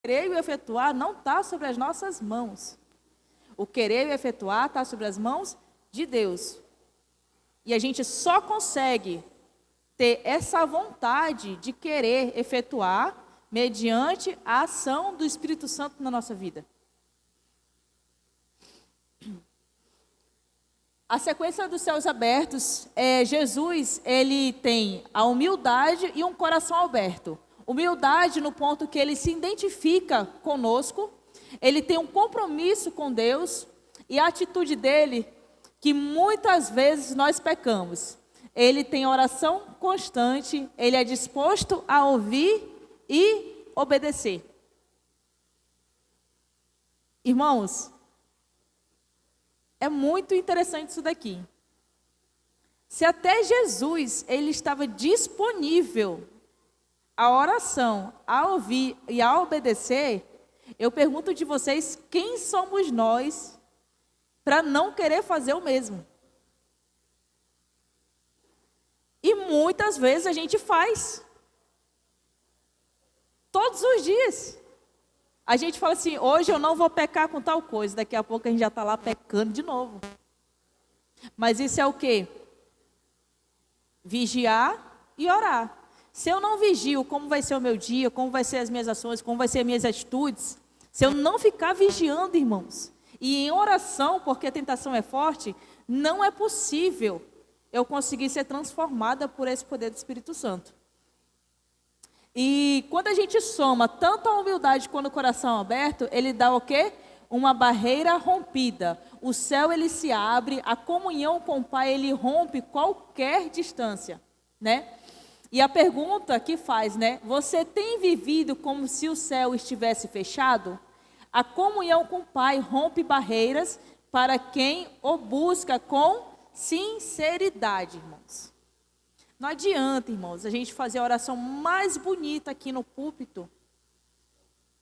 querer e o efetuar não está sobre as nossas mãos. O querer e o efetuar está sobre as mãos de Deus. E a gente só consegue ter essa vontade de querer efetuar mediante a ação do Espírito Santo na nossa vida. A sequência dos céus abertos, Jesus, ele tem a humildade e um coração aberto. Humildade no ponto que ele se identifica conosco, ele tem um compromisso com Deus, e a atitude dele, que muitas vezes nós pecamos. Ele tem oração constante, ele é disposto a ouvir e obedecer. Irmãos, é muito interessante isso daqui. Se até Jesus, ele estava disponível à oração, a ouvir e a obedecer, eu pergunto de vocês, quem somos nós para não querer fazer o mesmo? E muitas vezes a gente faz. Todos os dias. A gente fala assim, hoje eu não vou pecar com tal coisa. Daqui a pouco a gente já está lá pecando de novo. Mas isso é o quê? Vigiar e orar. Se eu não vigio como vai ser o meu dia, como vai ser as minhas ações, como vai ser as minhas atitudes, se eu não ficar vigiando, irmãos, e em oração, porque a tentação é forte, não é possível eu conseguir ser transformada por esse poder do Espírito Santo. E quando a gente soma tanto a humildade quanto o coração aberto, ele dá o quê? Uma barreira rompida. O céu, ele se abre, a comunhão com o Pai, ele rompe qualquer distância, né? E a pergunta que faz, né? Você tem vivido como se o céu estivesse fechado? A comunhão com o Pai rompe barreiras para quem o busca com sinceridade, irmãos. Não adianta, irmãos, a gente fazer a oração mais bonita aqui no púlpito,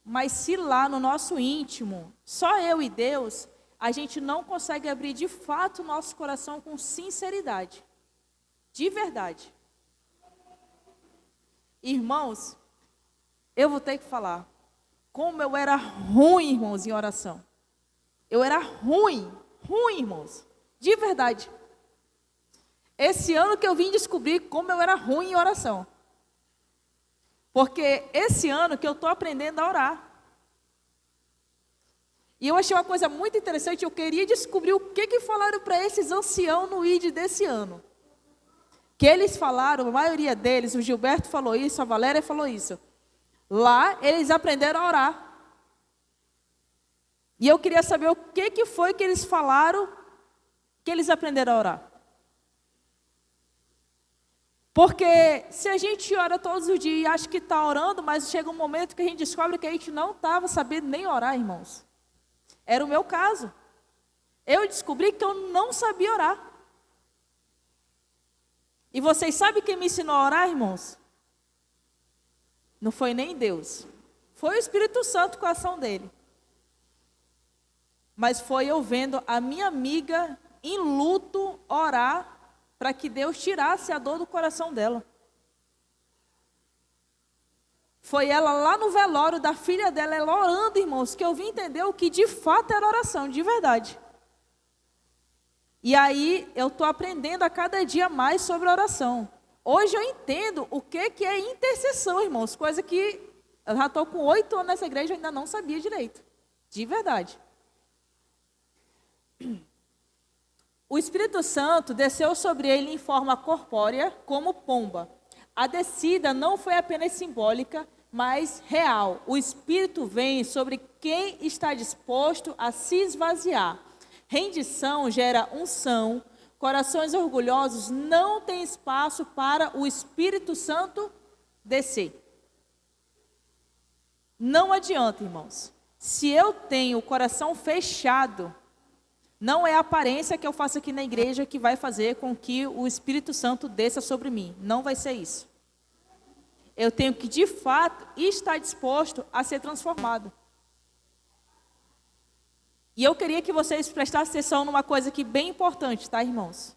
mas se lá no nosso íntimo, só eu e Deus, a gente não consegue abrir de fato o nosso coração com sinceridade, de verdade. Irmãos, eu vou ter que falar, como eu era ruim, irmãos, em oração. Eu era ruim, irmãos, de verdade. Esse ano que eu vim descobrir como eu era ruim em oração. Porque esse ano que eu estou aprendendo a orar. E eu achei uma coisa muito interessante, eu queria descobrir o que falaram para esses anciãos no ID desse ano. Que eles falaram, a maioria deles, o Gilberto falou isso, a Valéria falou isso. Lá eles aprenderam a orar. E eu queria saber o que foi que eles falaram que eles aprenderam a orar. Porque se a gente ora todos os dias e acha que está orando, mas chega um momento que a gente descobre que a gente não estava sabendo nem orar, irmãos. Era o meu caso. Eu descobri que eu não sabia orar. E vocês sabem quem me ensinou a orar, irmãos? Não foi nem Deus. Foi o Espírito Santo com a ação dele. Mas foi eu vendo a minha amiga em luto orar para que Deus tirasse a dor do coração dela. Foi ela lá no velório da filha dela, ela orando, irmãos, que eu vim entender o que de fato era oração, de verdade. E aí eu estou aprendendo a cada dia mais sobre oração. Hoje eu entendo o que é intercessão, irmãos, coisa que eu já estou com 8 anos nessa igreja e ainda não sabia direito, de verdade. O Espírito Santo desceu sobre ele em forma corpórea, como pomba. A descida não foi apenas simbólica, mas real. O Espírito vem sobre quem está disposto a se esvaziar. Rendição gera unção. Corações orgulhosos não têm espaço para o Espírito Santo descer. Não adianta, irmãos. Se eu tenho o coração fechado, não é a aparência que eu faço aqui na igreja que vai fazer com que o Espírito Santo desça sobre mim. Não vai ser isso. Eu tenho que, de fato, estar disposto a ser transformado. E eu queria que vocês prestassem atenção numa coisa que é bem importante, tá, irmãos?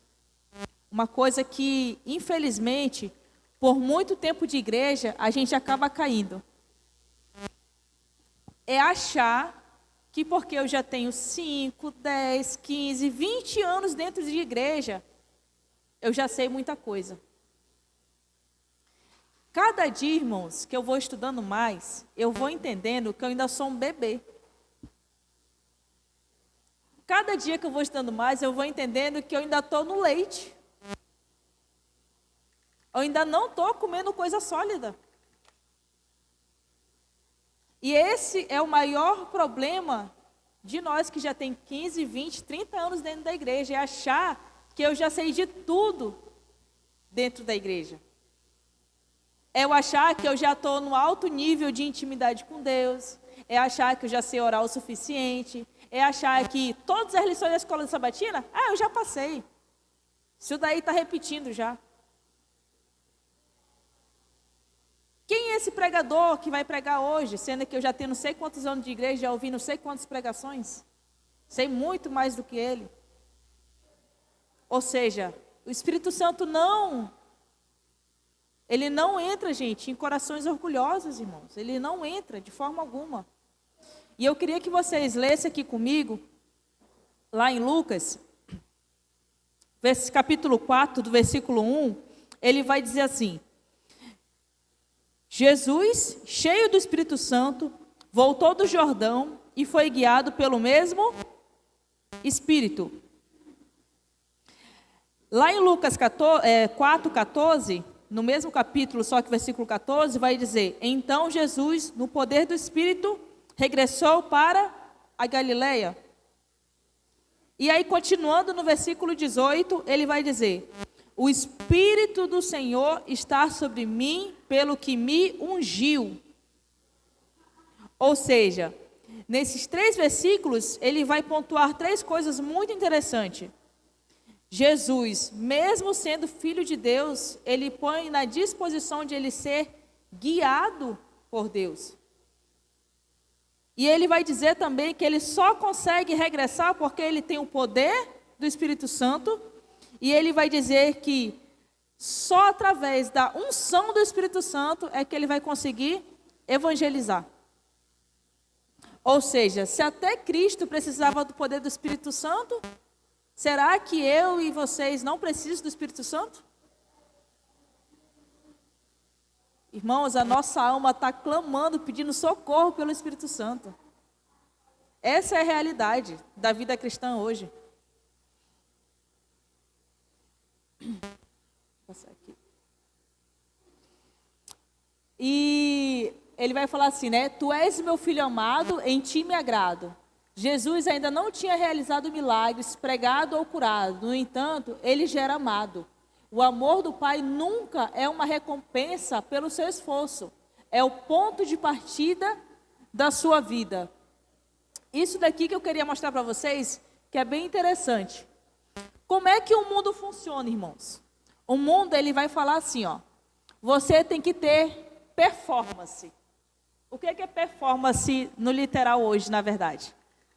Uma coisa que, infelizmente, por muito tempo de igreja, a gente acaba caindo. é achar que porque eu já tenho 5, 10, 15, 20 anos dentro de igreja, eu já sei muita coisa. Cada dia, irmãos, que eu vou estudando mais, eu vou entendendo que eu ainda sou um bebê. Cada dia que eu vou estudando mais, eu vou entendendo que eu ainda estou no leite. Eu ainda não estou comendo coisa sólida. E esse é o maior problema de nós que já tem 15, 20, 30 anos dentro da igreja. É achar que eu já sei de tudo dentro da igreja. É eu achar que eu já estou no alto nível de intimidade com Deus. É achar que eu já sei orar o suficiente. É achar que todas as lições da escola de sabatina, eu já passei. Isso daí está repetindo já. Quem é esse pregador que vai pregar hoje, sendo que eu já tenho não sei quantos anos de igreja, já ouvi não sei quantas pregações? Sei muito mais do que ele. Ou seja, o Espírito Santo ele não entra, gente, em corações orgulhosos, irmãos. Ele não entra de forma alguma. E eu queria que vocês lessem aqui comigo, lá em Lucas, capítulo 4, do versículo 1, ele vai dizer assim: Jesus, cheio do Espírito Santo, voltou do Jordão e foi guiado pelo mesmo Espírito. Lá em Lucas 4:14, no mesmo capítulo, só que versículo 14, vai dizer: então Jesus, no poder do Espírito, regressou para a Galileia. E aí, continuando no versículo 18, ele vai dizer: o Espírito do Senhor está sobre mim, pelo que me ungiu. Ou seja, nesses 3 versículos, ele vai pontuar 3 coisas muito interessantes. Jesus, mesmo sendo filho de Deus, ele põe na disposição de ele ser guiado por Deus. E ele vai dizer também que ele só consegue regressar porque ele tem o poder do Espírito Santo. E ele vai dizer que só através da unção do Espírito Santo é que ele vai conseguir evangelizar. Ou seja, se até Cristo precisava do poder do Espírito Santo, será que eu e vocês não precisam do Espírito Santo? Irmãos, a nossa alma está clamando, pedindo socorro pelo Espírito Santo. Essa é a realidade da vida cristã hoje. Vou passar aqui. E ele vai falar assim, né? Tu és meu filho amado, em ti me agrado. Jesus ainda não tinha realizado milagres, pregado ou curado. No entanto, ele já era amado. O amor do Pai nunca é uma recompensa pelo seu esforço. É o ponto de partida da sua vida. Isso daqui que eu queria mostrar para vocês, que é bem interessante. Como é que o mundo funciona, irmãos? O mundo, ele vai falar assim, ó. Você tem que ter performance. O que é performance no literal hoje, na verdade?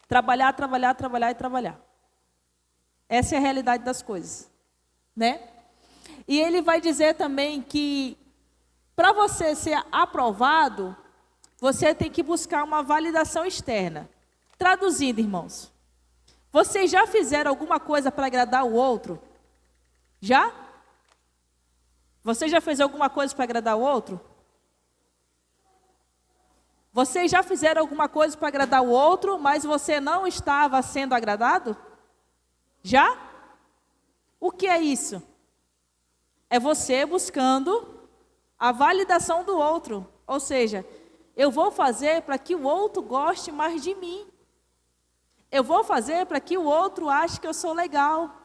Trabalhar, trabalhar, trabalhar e trabalhar. Essa é a realidade das coisas, né? E ele vai dizer também que para você ser aprovado, você tem que buscar uma validação externa. Traduzindo, irmãos, vocês já fizeram alguma coisa para agradar o outro? Já? Você já fez alguma coisa para agradar o outro? Vocês já fizeram alguma coisa para agradar o outro, mas você não estava sendo agradado? Já? O que é isso? É você buscando a validação do outro. Ou seja, eu vou fazer para que o outro goste mais de mim. Eu vou fazer para que o outro ache que eu sou legal.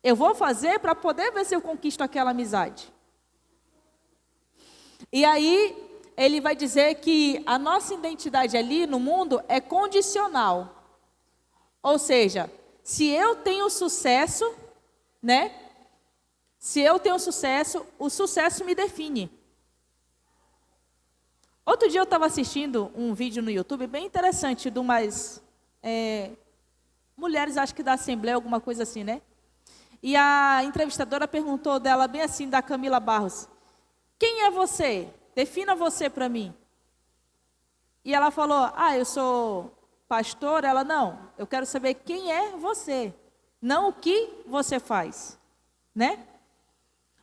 Eu vou fazer para poder ver se eu conquisto aquela amizade. E aí, ele vai dizer que a nossa identidade ali no mundo é condicional. Ou seja, se eu tenho sucesso, né? Se eu tenho sucesso, o sucesso me define. Outro dia eu estava assistindo um vídeo no YouTube bem interessante de umas mulheres, acho que da Assembleia, alguma coisa assim, né? E a entrevistadora perguntou dela bem assim, da Camila Barros: quem é você? Defina você para mim. E ela falou, eu sou pastora. Ela, não, eu quero saber quem é você, não o que você faz, né?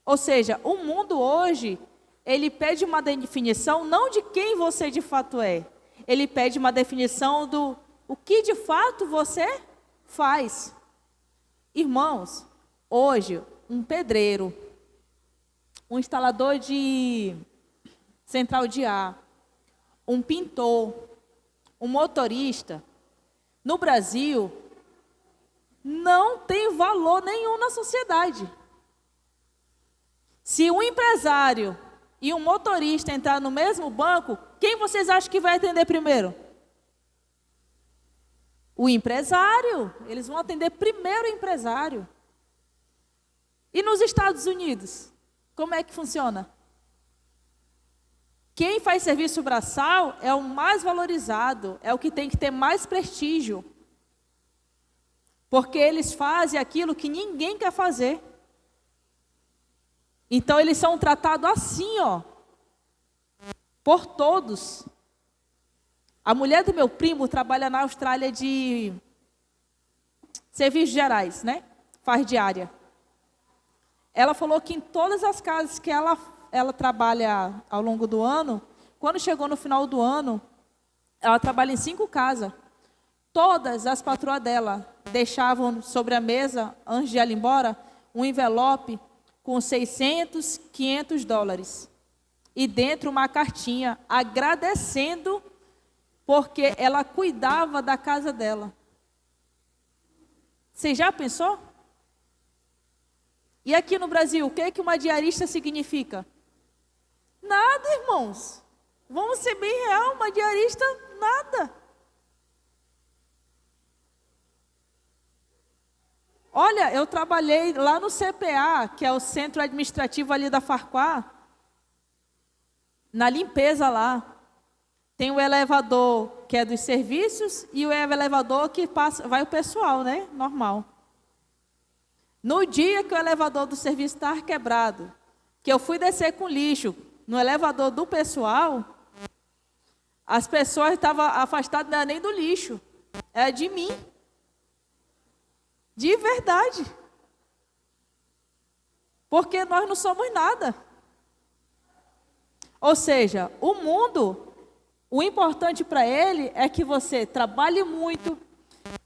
Ou seja, o mundo hoje, ele pede uma definição não de quem você de fato é. Ele pede uma definição do o que de fato você faz. Irmãos, hoje, um pedreiro, um instalador de central de ar, um pintor, um motorista, no Brasil, não tem valor nenhum na sociedade. Se um empresário e um motorista entrar no mesmo banco, quem vocês acham que vai atender primeiro? O empresário. Eles vão atender primeiro o empresário. E nos Estados Unidos, como é que funciona? Quem faz serviço braçal é o mais valorizado, é o que tem que ter mais prestígio. Porque eles fazem aquilo que ninguém quer fazer. Então eles são tratados assim, por todos. A mulher do meu primo trabalha na Austrália de serviços gerais, né? Faz diária. Ela falou que em todas as casas que ela trabalha ao longo do ano, quando chegou no final do ano, ela trabalha em 5 casas. Todas as patroas dela deixavam sobre a mesa, antes de ela ir embora, um envelope com 600, 500 dólares. E dentro uma cartinha agradecendo porque ela cuidava da casa dela. Você já pensou? E aqui no Brasil, o que uma diarista significa? Nada, irmãos. Vamos ser bem real, uma diarista, nada. Olha, eu trabalhei lá no CPA, que é o centro administrativo ali da Farquhar, na limpeza lá. Tem o elevador que é dos serviços e o elevador que vai o pessoal, né? Normal. No dia que o elevador do serviço estava quebrado, que eu fui descer com lixo no elevador do pessoal, as pessoas estavam afastadas, não era nem do lixo, era de mim. De verdade. Porque nós não somos nada. Ou seja, o mundo, o importante para ele é que você trabalhe muito,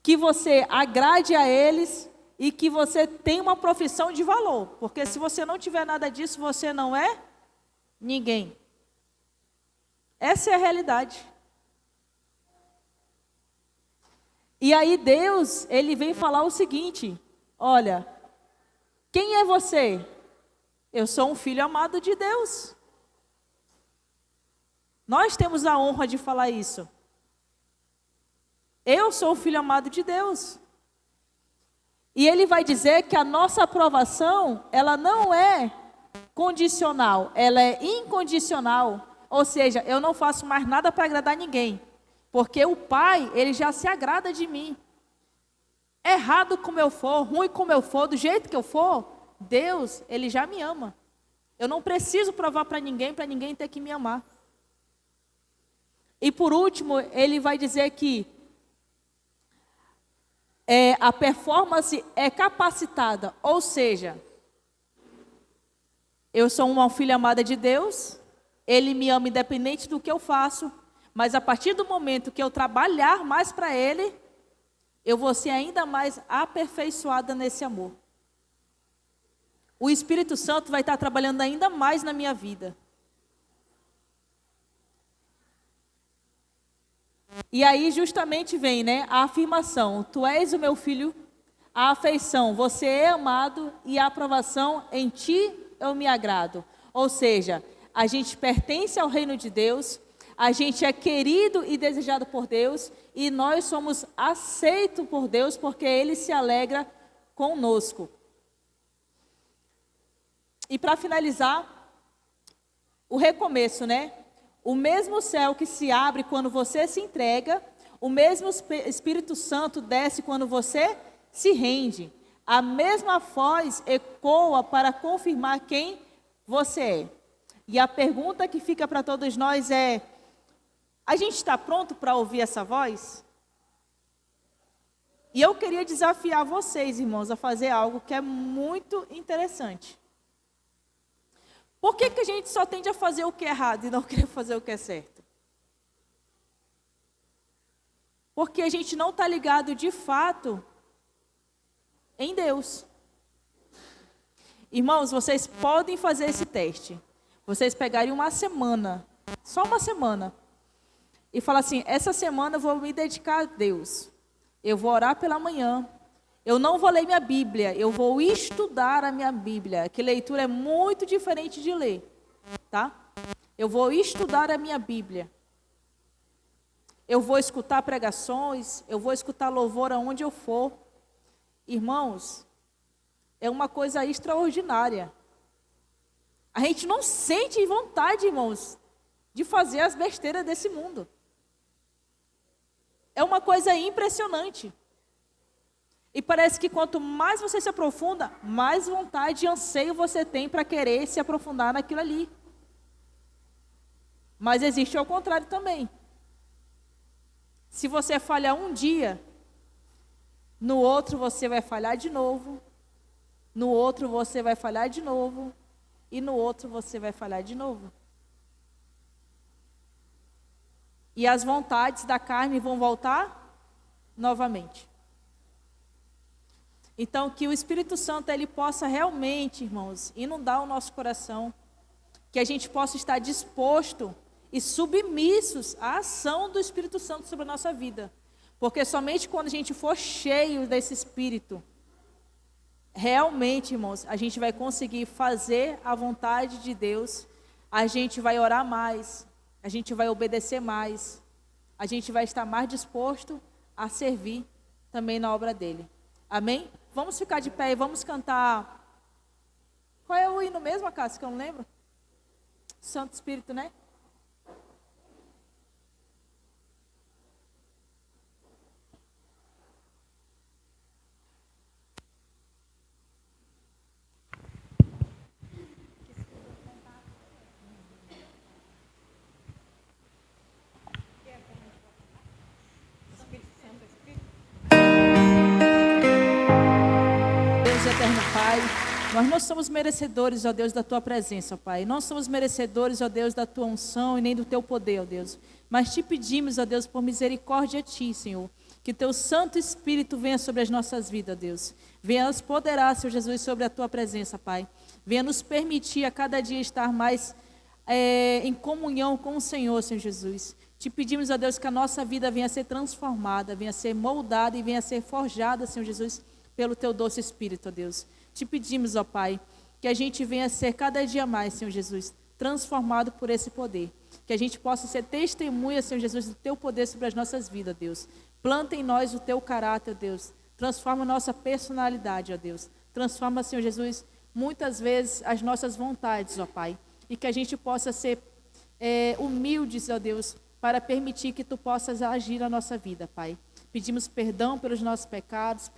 que você agrade a eles e que você tenha uma profissão de valor. Porque se você não tiver nada disso, você não é ninguém. Essa é a realidade. E aí Deus, ele vem falar o seguinte, olha, quem é você? Eu sou um filho amado de Deus. Nós temos a honra de falar isso. Eu sou o filho amado de Deus. E ele vai dizer que a nossa aprovação, ela não é condicional, ela é incondicional. Ou seja, eu não faço mais nada para agradar ninguém. Porque o Pai, ele já se agrada de mim. Errado como eu for, ruim como eu for, do jeito que eu for, Deus, ele já me ama. Eu não preciso provar para ninguém ter que me amar. E por último, ele vai dizer que a performance é capacitada. Ou seja, eu sou uma filha amada de Deus, ele me ama independente do que eu faço. Mas a partir do momento que eu trabalhar mais para Ele, eu vou ser ainda mais aperfeiçoada nesse amor. O Espírito Santo vai estar trabalhando ainda mais na minha vida. E aí justamente vem, a afirmação, tu és o meu filho, a afeição, você é amado e a aprovação, em ti eu me agrado. Ou seja, a gente pertence ao reino de Deus, a gente é querido e desejado por Deus e nós somos aceitos por Deus porque Ele se alegra conosco. E para finalizar, o recomeço, O mesmo céu que se abre quando você se entrega, o mesmo Espírito Santo desce quando você se rende. A mesma voz ecoa para confirmar quem você é. E a pergunta que fica para todos nós é: A gente está pronto para ouvir essa voz? E eu queria desafiar vocês, irmãos, a fazer algo que é muito interessante. Por que a gente só tende a fazer o que é errado e não querer fazer o que é certo? Porque a gente não está ligado de fato em Deus. Irmãos, vocês podem fazer esse teste. Vocês pegarem uma semana, só uma semana, e falar assim: essa semana eu vou me dedicar a Deus. Eu vou orar pela manhã. Eu não vou ler minha Bíblia, eu vou estudar a minha Bíblia. Que leitura é muito diferente de ler, tá? Eu vou estudar a minha Bíblia. Eu vou escutar pregações, eu vou escutar louvor aonde eu for. Irmãos, é uma coisa extraordinária. A gente não sente vontade, irmãos, de fazer as besteiras desse mundo. É uma coisa impressionante. E parece que quanto mais você se aprofunda, mais vontade e anseio você tem para querer se aprofundar naquilo ali. Mas existe ao contrário também. Se você falhar um dia, no outro você vai falhar de novo, no outro você vai falhar de novo, e no outro você vai falhar de novo. E as vontades da carne vão voltar novamente. Então, que o Espírito Santo ele possa realmente, irmãos, inundar o nosso coração, que a gente possa estar disposto e submissos à ação do Espírito Santo sobre a nossa vida. Porque somente quando a gente for cheio desse Espírito, realmente, irmãos, a gente vai conseguir fazer a vontade de Deus, a gente vai orar mais, a gente vai obedecer mais, a gente vai estar mais disposto a servir também na obra dele. Amém? Vamos ficar de pé e vamos cantar. Qual é o hino mesmo, Cássio, que eu não lembro? Santo Espírito, né? Deus eterno Pai, nós não somos merecedores, ó Deus, da Tua presença, ó Pai. Não somos merecedores, ó Deus, da Tua unção e nem do Teu poder, ó Deus. Mas te pedimos, ó Deus, por misericórdia a Ti, Senhor, que Teu Santo Espírito venha sobre as nossas vidas, ó Deus. Venha nos poderar, Senhor Jesus, sobre a Tua presença, Pai. Venha nos permitir a cada dia estar mais em comunhão com o Senhor, Senhor Jesus. Te pedimos, ó Deus, que a nossa vida venha a ser transformada, venha a ser moldada e venha a ser forjada, Senhor Jesus, pelo Teu doce Espírito, ó Deus. Te pedimos, ó Pai, que a gente venha a ser cada dia mais, Senhor Jesus, transformado por esse poder. Que a gente possa ser testemunha, Senhor Jesus, do Teu poder sobre as nossas vidas, ó Deus. Planta em nós o Teu caráter, ó Deus. Transforma a nossa personalidade, ó Deus. Transforma, Senhor Jesus, muitas vezes as nossas vontades, ó Pai. E que a gente possa ser humildes, ó Deus, para permitir que Tu possas agir na nossa vida, Pai. Pedimos perdão pelos nossos pecados,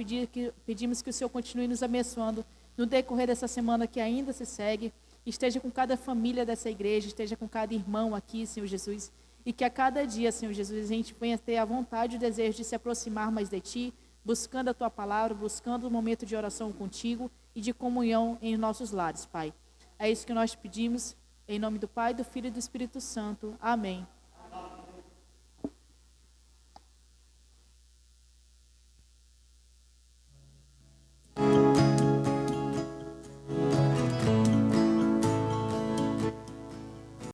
pedimos que o Senhor continue nos abençoando no decorrer dessa semana que ainda se segue. Esteja com cada família dessa igreja, esteja com cada irmão aqui, Senhor Jesus. E que a cada dia, Senhor Jesus, a gente venha ter a vontade e o desejo de se aproximar mais de Ti, buscando a Tua palavra, buscando um momento de oração contigo e de comunhão em nossos lares, Pai. É isso que nós te pedimos, em nome do Pai, do Filho e do Espírito Santo. Amém.